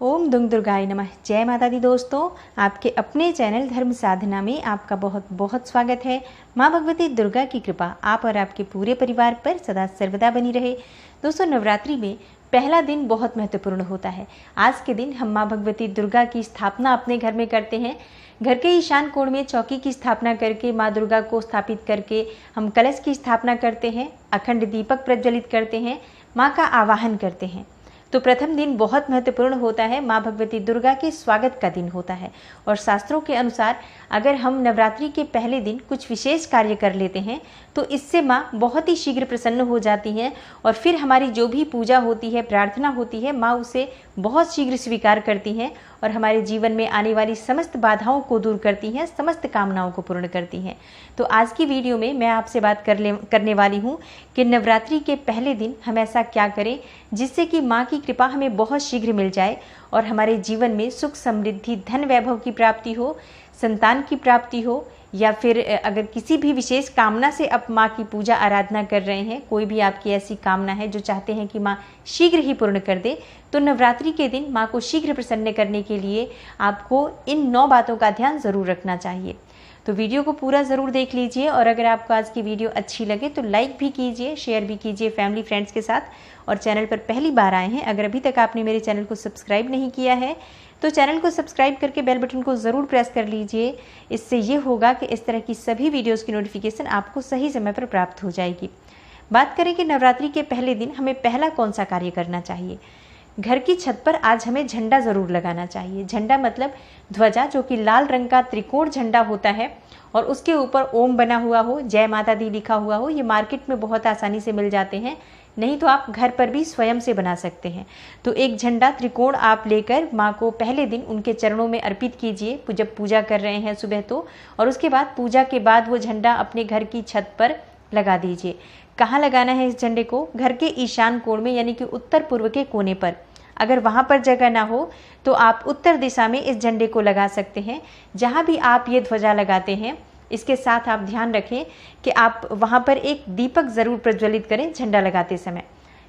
ओम दुंग दुर्गाय नमः। जय माता दी दोस्तों, आपके अपने चैनल धर्म साधना में आपका बहुत बहुत स्वागत है। माँ भगवती दुर्गा की कृपा आप और आपके पूरे परिवार पर सदा सर्वदा बनी रहे। दोस्तों, नवरात्रि में पहला दिन बहुत महत्वपूर्ण होता है। आज के दिन हम माँ भगवती दुर्गा की स्थापना अपने घर में करते हैं। घर के ईशान कोण में चौकी की स्थापना करके माँ दुर्गा को स्थापित करके हम कलश की स्थापना करते हैं, अखंड दीपक प्रज्वलित करते हैं, माँ का आवाहन करते हैं। तो प्रथम दिन बहुत महत्वपूर्ण होता है, माँ भगवती दुर्गा के स्वागत का दिन होता है। और शास्त्रों के अनुसार अगर हम नवरात्रि के पहले दिन कुछ विशेष कार्य कर लेते हैं तो इससे माँ बहुत ही शीघ्र प्रसन्न हो जाती हैं और फिर हमारी जो भी पूजा होती है, प्रार्थना होती है, माँ उसे बहुत शीघ्र स्वीकार करती हैं और हमारे जीवन में आने वाली समस्त बाधाओं को दूर करती हैं, समस्त कामनाओं को पूर्ण करती हैं। तो आज की वीडियो में मैं आपसे बात करने वाली हूँ कि नवरात्रि के पहले दिन हम ऐसा क्या करें जिससे कि माँ की कृपा हमें बहुत शीघ्र मिल जाए और हमारे जीवन में सुख समृद्धि, धन वैभव की प्राप्ति हो, संतान की प्राप्ति हो, या फिर अगर किसी भी विशेष कामना से आप माँ की पूजा आराधना कर रहे हैं, कोई भी आपकी ऐसी कामना है जो चाहते हैं कि माँ शीघ्र ही पूर्ण कर दे, तो नवरात्रि के दिन माँ को शीघ्र प्रसन्न करने के लिए आपको इन 9 बातों का ध्यान ज़रूर रखना चाहिए। तो वीडियो को पूरा ज़रूर देख लीजिए और अगर आपको आज की वीडियो अच्छी लगे तो लाइक भी कीजिए, शेयर भी कीजिए फैमिली फ्रेंड्स के साथ। और चैनल पर पहली बार आए हैं, अगर अभी तक आपने मेरे चैनल को सब्सक्राइब नहीं किया है तो चैनल को सब्सक्राइब करके बेल बटन को ज़रूर प्रेस कर लीजिए। इससे ये होगा कि इस तरह की सभी वीडियोज़ की नोटिफिकेशन आपको सही समय पर प्राप्त हो जाएगी। बात करें कि नवरात्रि के पहले दिन हमें पहला कौन सा कार्य करना चाहिए। घर की छत पर आज हमें झंडा ज़रूर लगाना चाहिए। झंडा मतलब ध्वजा, जो कि लाल रंग का त्रिकोण झंडा होता है और उसके ऊपर ओम बना हुआ हो, जय माता दी लिखा हुआ हो। ये मार्केट में बहुत आसानी से मिल जाते हैं, नहीं तो आप घर पर भी स्वयं से बना सकते हैं। तो एक झंडा त्रिकोण आप लेकर माँ को पहले दिन उनके चरणों में अर्पित कीजिए जब पूजा कर रहे हैं सुबह तो, और उसके बाद पूजा के बाद वो झंडा अपने घर की छत पर लगा दीजिए। कहाँ लगाना है इस झंडे को? घर के ईशान कोण में, यानी कि उत्तर पूर्व के कोने पर। अगर वहाँ पर जगह ना हो तो आप उत्तर दिशा में इस झंडे को लगा सकते हैं। जहाँ भी आप ये ध्वजा लगाते हैं, इसके साथ आप ध्यान रखें कि आप वहाँ पर एक दीपक ज़रूर प्रज्वलित करें झंडा लगाते समय।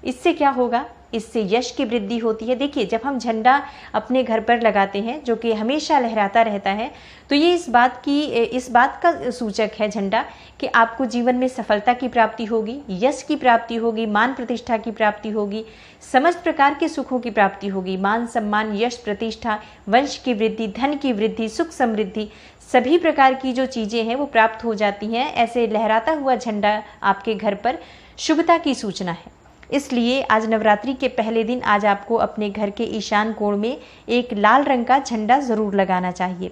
इससे क्या होगा? इससे यश की वृद्धि होती है। देखिए, जब हम झंडा अपने घर पर लगाते हैं जो कि हमेशा लहराता रहता है, तो ये इस बात का सूचक है झंडा कि आपको जीवन में सफलता की प्राप्ति होगी, यश की प्राप्ति होगी, मान प्रतिष्ठा की प्राप्ति होगी, समस्त प्रकार के सुखों की प्राप्ति होगी। मान सम्मान, यश, प्रतिष्ठा, वंश की वृद्धि, धन की वृद्धि, सुख समृद्धि, सभी प्रकार की जो चीज़ें हैं वो प्राप्त हो जाती हैं। ऐसे लहराता हुआ झंडा आपके घर पर शुभता की सूचना है। इसलिए आज नवरात्रि के पहले दिन आज आपको अपने घर के ईशान कोण में एक लाल रंग का झंडा ज़रूर लगाना चाहिए।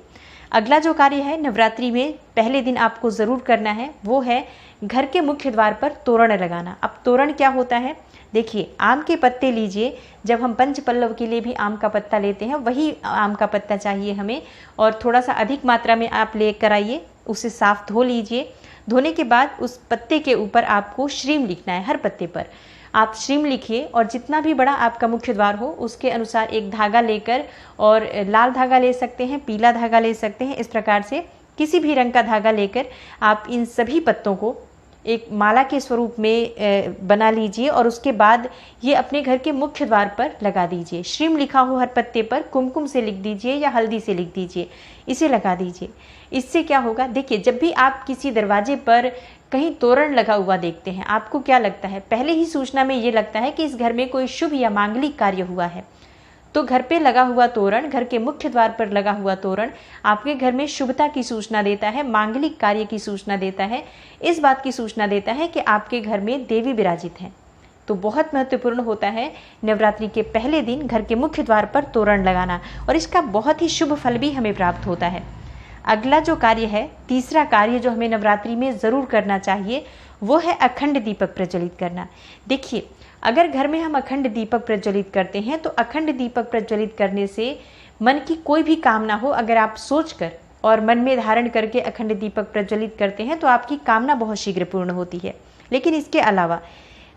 अगला जो कार्य है नवरात्रि में पहले दिन आपको ज़रूर करना है, वो है घर के मुख्य द्वार पर तोरण लगाना। अब तोरण क्या होता है? देखिए, आम के पत्ते लीजिए। जब हम पंचपल्लव के लिए भी आम का पत्ता लेते हैं, वही आम का पत्ता चाहिए हमें, और थोड़ा सा अधिक मात्रा में आप लेकर आइए। उसे साफ धो लीजिए। धोने के बाद उस पत्ते के ऊपर आपको श्रीम लिखना है। हर पत्ते पर आप श्रीम लिखिए और जितना भी बड़ा आपका मुख्य द्वार हो उसके अनुसार एक धागा लेकर, और लाल धागा ले सकते हैं, पीला धागा ले सकते हैं, इस प्रकार से किसी भी रंग का धागा लेकर आप इन सभी पत्तों को एक माला के स्वरूप में बना लीजिए और उसके बाद ये अपने घर के मुख्य द्वार पर लगा दीजिए। श्रीम लिखा हो हर पत्ते पर, कुमकुम से लिख दीजिए या हल्दी से लिख दीजिए, इसे लगा दीजिए। इससे क्या होगा? देखिए, जब भी आप किसी दरवाजे पर कहीं तोरण लगा हुआ देखते हैं, आपको क्या लगता है? पहले ही सूचना में ये लगता है कि इस घर में कोई शुभ या मांगलिक कार्य हुआ है। तो घर पे लगा हुआ तोरण, घर के मुख्य द्वार पर लगा हुआ तोरण आपके घर में शुभता की सूचना देता है, मांगलिक कार्य की सूचना देता है, इस बात की सूचना देता है कि आपके घर में देवी विराजित हैं। तो बहुत महत्वपूर्ण होता है नवरात्रि के पहले दिन घर के मुख्य द्वार पर तोरण लगाना, और इसका बहुत ही शुभ फल भी हमें प्राप्त होता है। अगला जो कार्य है, तीसरा कार्य जो हमें नवरात्रि में ज़रूर करना चाहिए, वो है अखंड दीपक प्रज्वलित करना। देखिए, अगर घर में हम अखंड दीपक प्रज्वलित करते हैं तो अखंड दीपक प्रज्वलित करने से मन की कोई भी कामना हो, अगर आप सोचकर और मन में धारण करके अखंड दीपक प्रज्वलित करते हैं तो आपकी कामना बहुत शीघ्र पूर्ण होती है। लेकिन इसके अलावा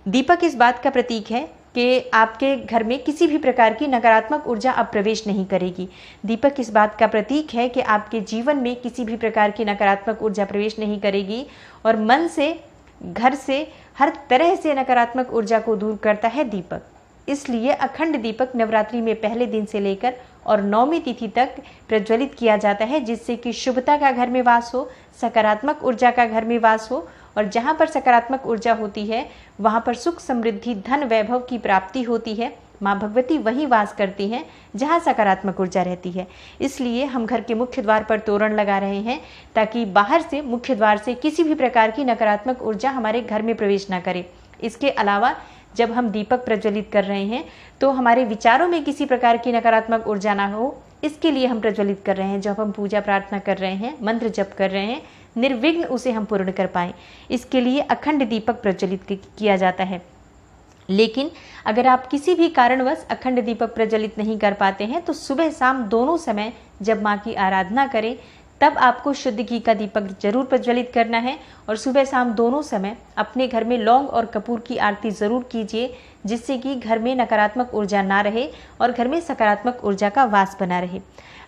दीपक इस बात का प्रतीक है कि आपके घर में किसी भी प्रकार की नकारात्मक ऊर्जा अब प्रवेश नहीं करेगी। दीपक इस बात का प्रतीक है कि आपके जीवन में किसी भी प्रकार की नकारात्मक ऊर्जा प्रवेश नहीं करेगी और मन से, घर से, हर तरह से नकारात्मक ऊर्जा को दूर करता है दीपक। इसलिए अखंड दीपक नवरात्रि में पहले दिन से लेकर और 9वीं तिथि तक प्रज्वलित किया जाता है, जिससे कि शुभता का घर में वास हो, सकारात्मक ऊर्जा का घर में वास हो। और जहाँ पर सकारात्मक ऊर्जा होती है वहाँ पर सुख समृद्धि धन वैभव की प्राप्ति होती है। माँ भगवती वहीं वास करती हैं जहाँ सकारात्मक ऊर्जा रहती है। इसलिए हम घर के मुख्य द्वार पर तोरण लगा रहे हैं ताकि बाहर से मुख्य द्वार से किसी भी प्रकार की नकारात्मक ऊर्जा हमारे घर में प्रवेश न करे। इसके अलावा जब हम दीपक प्रज्वलित कर रहे हैं तो हमारे विचारों में किसी प्रकार की नकारात्मक ऊर्जा ना हो, इसके लिए हम प्रज्वलित कर रहे हैं। जब हम पूजा प्रार्थना कर रहे हैं, मंत्र जप कर रहे हैं, निर्विघ्न उसे हम पूर्ण कर पाएं, इसके लिए अखंड दीपक प्रज्वलित किया जाता है। लेकिन अगर आप किसी भी कारणवश अखंड दीपक प्रज्वलित नहीं कर पाते हैं तो सुबह शाम दोनों समय जब माँ की आराधना करें तब आपको शुद्ध घी का दीपक जरूर प्रज्वलित करना है। और सुबह शाम दोनों समय अपने घर में लौंग और कपूर की आरती जरूर कीजिए, जिससे कि घर में नकारात्मक ऊर्जा ना रहे और घर में सकारात्मक ऊर्जा का वास बना रहे।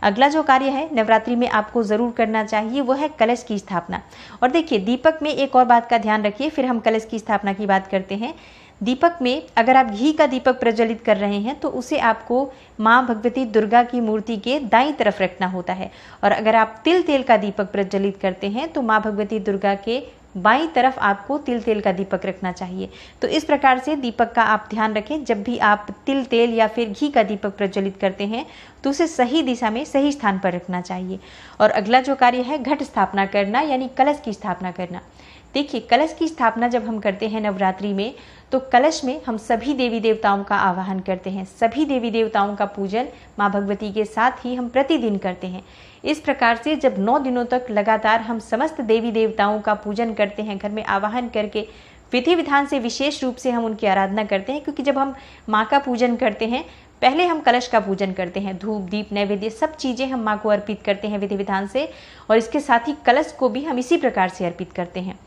अगला जो कार्य है नवरात्रि में आपको जरूर करना चाहिए वो है कलश की स्थापना। और देखिए दीपक में एक और बात का ध्यान रखिए, फिर हम कलश की स्थापना की बात करते हैं। दीपक में अगर आप घी का दीपक प्रज्वलित कर रहे हैं तो उसे आपको माँ भगवती दुर्गा की मूर्ति के दाईं तरफ रखना होता है। और अगर आप तिल तेल का दीपक प्रज्वलित करते हैं तो माँ भगवती दुर्गा के बाईं तरफ आपको तिल तेल का दीपक रखना चाहिए। तो इस प्रकार से दीपक का आप ध्यान रखें। जब भी आप तिल तेल या फिर घी का दीपक प्रज्वलित करते हैं तो उसे सही दिशा में सही स्थान पर रखना चाहिए। और अगला जो कार्य है घट स्थापना करना, यानी कलश की स्थापना करना। देखिए कलश की स्थापना जब हम करते हैं नवरात्रि में तो कलश में हम सभी देवी देवताओं का आवाहन करते हैं। सभी देवी देवताओं का पूजन माँ भगवती के साथ ही हम प्रतिदिन करते हैं। इस प्रकार से जब 9 दिनों तक लगातार हम समस्त देवी देवताओं का पूजन करते हैं, घर में आवाहन करके विधि विधान से विशेष रूप से हम उनकी आराधना करते हैं। क्योंकि जब हम माँ का पूजन करते हैं पहले हम कलश का पूजन करते हैं, धूप दीप नैवेद्य सब चीज़ें हम माँ को अर्पित करते हैं विधि विधान से, और इसके साथ ही कलश को भी हम इसी प्रकार से अर्पित करते हैं।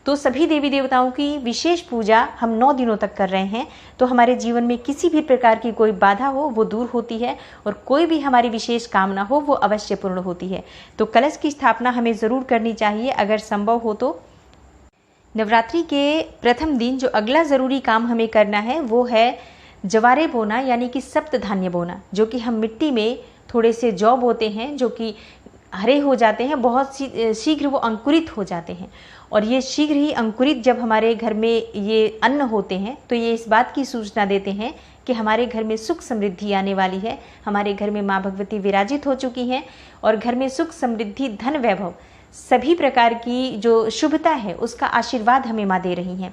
तो सभी देवी देवताओं की विशेष पूजा हम 9 दिनों तक कर रहे हैं, तो हमारे जीवन में किसी भी प्रकार की कोई बाधा हो वो दूर होती है और कोई भी हमारी विशेष कामना हो वो अवश्य पूर्ण होती है। तो कलश की स्थापना हमें ज़रूर करनी चाहिए अगर संभव हो तो। नवरात्रि के प्रथम दिन जो अगला ज़रूरी काम हमें करना है वो है जवारे बोना, यानी कि सप्त धान्य बोना, जो कि हम मिट्टी में थोड़े से जौ बोते हैं जो कि हरे हो जाते हैं, बहुत शीघ्र वो अंकुरित हो जाते हैं। और ये शीघ्र ही अंकुरित जब हमारे घर में ये अन्न होते हैं तो ये इस बात की सूचना देते हैं कि हमारे घर में सुख समृद्धि आने वाली है, हमारे घर में माँ भगवती विराजित हो चुकी हैं और घर में सुख समृद्धि धन वैभव सभी प्रकार की जो शुभता है उसका आशीर्वाद हमें माँ दे रही हैं।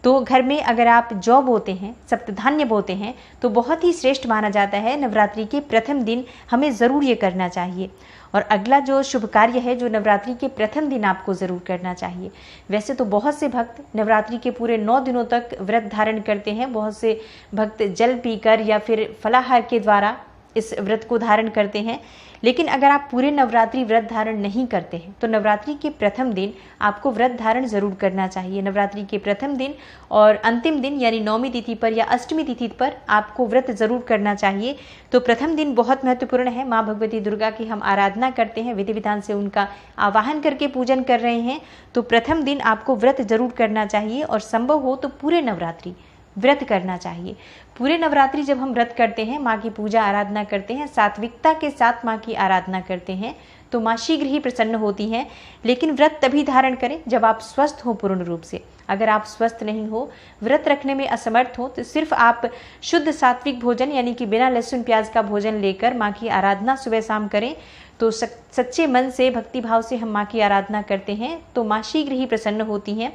तो घर में अगर आप जौ बोते हैं, सप्तधान्य बोते हैं तो बहुत ही श्रेष्ठ माना जाता है। नवरात्रि के प्रथम दिन हमें ज़रूर ये करना चाहिए। और अगला जो शुभ कार्य है जो नवरात्रि के प्रथम दिन आपको ज़रूर करना चाहिए। वैसे तो बहुत से भक्त नवरात्रि के पूरे 9 दिनों तक व्रत धारण करते हैं, बहुत से भक्त जल पीकर या फिर फलाहार के द्वारा इस व्रत को धारण करते हैं। लेकिन अगर आप पूरे नवरात्रि व्रत धारण नहीं करते हैं तो नवरात्रि के प्रथम दिन आपको व्रत धारण जरूर करना चाहिए। नवरात्रि के प्रथम दिन और अंतिम दिन यानी 9वीं तिथि पर या अष्टमी तिथि पर आपको व्रत जरूर करना चाहिए। तो प्रथम दिन बहुत महत्वपूर्ण है। माँ भगवती दुर्गा की हम आराधना करते हैं, विधि विधान से उनका आवाहन करके पूजन कर रहे हैं, तो प्रथम दिन आपको व्रत जरूर करना चाहिए और संभव हो तो पूरे नवरात्रि व्रत करना चाहिए। पूरे नवरात्रि जब हम व्रत करते हैं, माँ की पूजा आराधना करते हैं, सात्विकता के साथ माँ की आराधना करते हैं तो माँ शीघ्र ही प्रसन्न होती हैं। लेकिन व्रत तभी धारण करें जब आप स्वस्थ हो पूर्ण रूप से। अगर आप स्वस्थ नहीं हो, व्रत रखने में असमर्थ हो, तो सिर्फ आप शुद्ध सात्विक भोजन यानी कि बिना लहसुन प्याज का भोजन लेकर माँ की आराधना सुबह शाम करें तो सच्चे मन से भक्ति भाव से हम माँ की आराधना करते हैं तो माँ शीघ्र ही प्रसन्न होती हैं।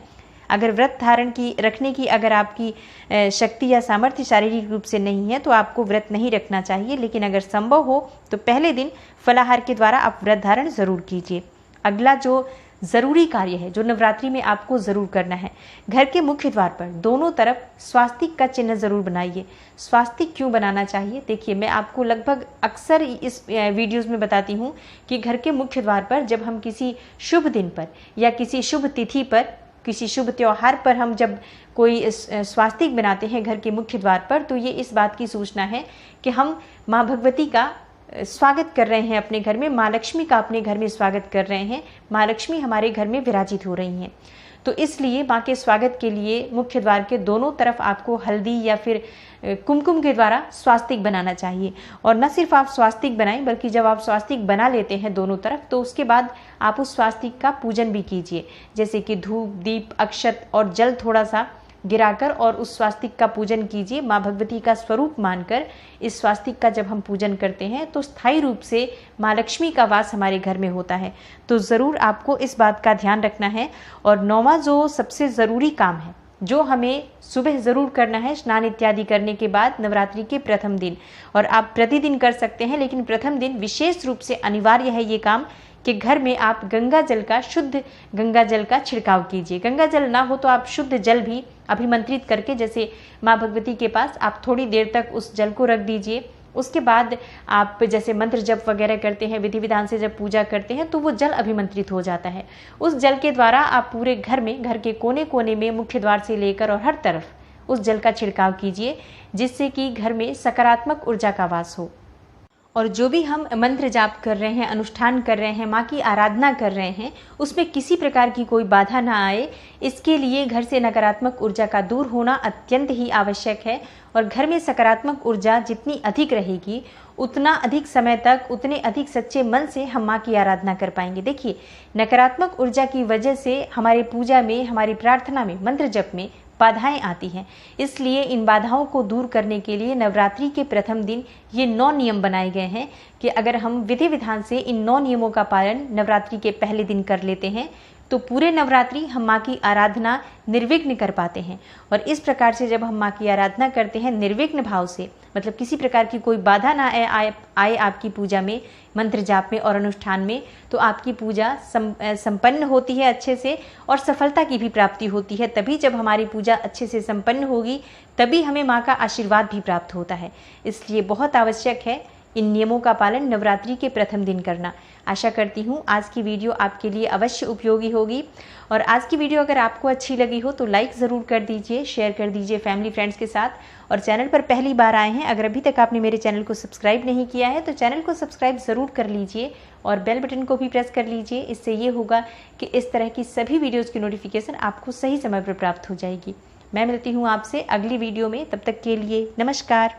अगर व्रत धारण की रखने की अगर आपकी शक्ति या सामर्थ्य शारीरिक रूप से नहीं है तो आपको व्रत नहीं रखना चाहिए। लेकिन अगर संभव हो तो पहले दिन फलाहार के द्वारा आप व्रत धारण जरूर कीजिए। अगला जो ज़रूरी कार्य है जो नवरात्रि में आपको ज़रूर करना है, घर के मुख्य द्वार पर दोनों तरफ स्वास्तिक का चिन्ह ज़रूर बनाइए। स्वास्तिक क्यों बनाना चाहिए? देखिए, मैं आपको लगभग अक्सर इस वीडियोज़ में बताती हूँ कि घर के मुख्य द्वार पर जब हम किसी शुभ दिन पर या किसी शुभ तिथि पर, किसी शुभ त्योहार पर हम जब कोई स्वास्तिक बनाते हैं घर के मुख्य द्वार पर, तो ये इस बात की सूचना है कि हम माँ भगवती का स्वागत कर रहे हैं अपने घर में, माँ लक्ष्मी का अपने घर में स्वागत कर रहे हैं, माँ लक्ष्मी हमारे घर में विराजित हो रही हैं। तो इसलिए माँ के स्वागत के लिए मुख्य द्वार के दोनों तरफ आपको हल्दी या फिर कुमकुम के द्वारा स्वास्तिक बनाना चाहिए। और न सिर्फ आप स्वास्तिक बनाएं, बल्कि जब आप स्वास्तिक बना लेते हैं दोनों तरफ, तो उसके बाद आप उस स्वास्तिक का पूजन भी कीजिए, जैसे कि धूप, दीप, अक्षत और जल थोड़ा सा गिराकर और उस स्वास्तिक का पूजन कीजिए। माँ भगवती का स्वरूप मानकर इस स्वास्तिक का जब हम पूजन करते हैं तो स्थायी रूप से माँ लक्ष्मी का वास हमारे घर में होता है। तो ज़रूर आपको इस बात का ध्यान रखना है। और 9वां जो सबसे ज़रूरी काम है, जो हमें सुबह ज़रूर करना है स्नान इत्यादि करने के बाद नवरात्रि के प्रथम दिन, और आप प्रतिदिन कर सकते हैं, लेकिन प्रथम दिन विशेष रूप से अनिवार्य है ये काम कि घर में आप गंगा जल का, शुद्ध गंगा जल का छिड़काव कीजिए। गंगा जल ना हो तो आप शुद्ध जल भी अभिमंत्रित करके, जैसे माँ भगवती के पास आप थोड़ी देर तक उस जल को रख दीजिए। उसके बाद आप जैसे मंत्र जप वगैरह करते हैं, विधि विधान से जब पूजा करते हैं, तो वो जल अभिमंत्रित हो जाता है। उस जल के द्वारा आप पूरे घर में, घर के कोने कोने में, मुख्य द्वार से लेकर और हर तरफ उस जल का छिड़काव कीजिए, जिससे कि घर में सकारात्मक ऊर्जा का वास हो। और जो भी हम मंत्र जाप कर रहे हैं, अनुष्ठान कर रहे हैं, माँ की आराधना कर रहे हैं, उसमें किसी प्रकार की कोई बाधा ना आए, इसके लिए घर से नकारात्मक ऊर्जा का दूर होना अत्यंत ही आवश्यक है। और घर में सकारात्मक ऊर्जा जितनी अधिक रहेगी, उतना अधिक समय तक, उतने अधिक सच्चे मन से हम माँ की आराधना कर पाएंगे। देखिए, नकारात्मक ऊर्जा की वजह से हमारे पूजा में, हमारी प्रार्थना में, मंत्र जप में बाधाएं आती हैं। इसलिए इन बाधाओं को दूर करने के लिए नवरात्रि के प्रथम दिन ये 9 नियम बनाए गए हैं कि अगर हम विधि विधान से इन 9 नियमों का पालन नवरात्रि के पहले दिन कर लेते हैं, तो पूरे नवरात्रि हम माँ की आराधना निर्विघ्न कर पाते हैं। और इस प्रकार से जब हम माँ की आराधना करते हैं निर्विघ्न भाव से, मतलब किसी प्रकार की कोई बाधा ना आए आपकी पूजा में, मंत्र जाप में और अनुष्ठान में, तो आपकी पूजा संपन्न होती है अच्छे से, और सफलता की भी प्राप्ति होती है। तभी जब हमारी पूजा अच्छे से संपन्न होगी, तभी हमें माँ का आशीर्वाद भी प्राप्त होता है। इसलिए बहुत आवश्यक है इन नियमों का पालन नवरात्रि के प्रथम दिन करना। आशा करती हूँ आज की वीडियो आपके लिए अवश्य उपयोगी होगी। और आज की वीडियो अगर आपको अच्छी लगी हो तो लाइक ज़रूर कर दीजिए, शेयर कर दीजिए फैमिली फ्रेंड्स के साथ। और चैनल पर पहली बार आए हैं, अगर अभी तक आपने मेरे चैनल को सब्सक्राइब नहीं किया है तो चैनल को सब्सक्राइब ज़रूर कर लीजिए और बेल बटन को भी प्रेस कर लीजिए। इससे ये होगा कि इस तरह की सभी वीडियोज़ की नोटिफिकेशन आपको सही समय पर प्राप्त हो जाएगी। मैं मिलती हूँ आपसे अगली वीडियो में, तब तक के लिए नमस्कार।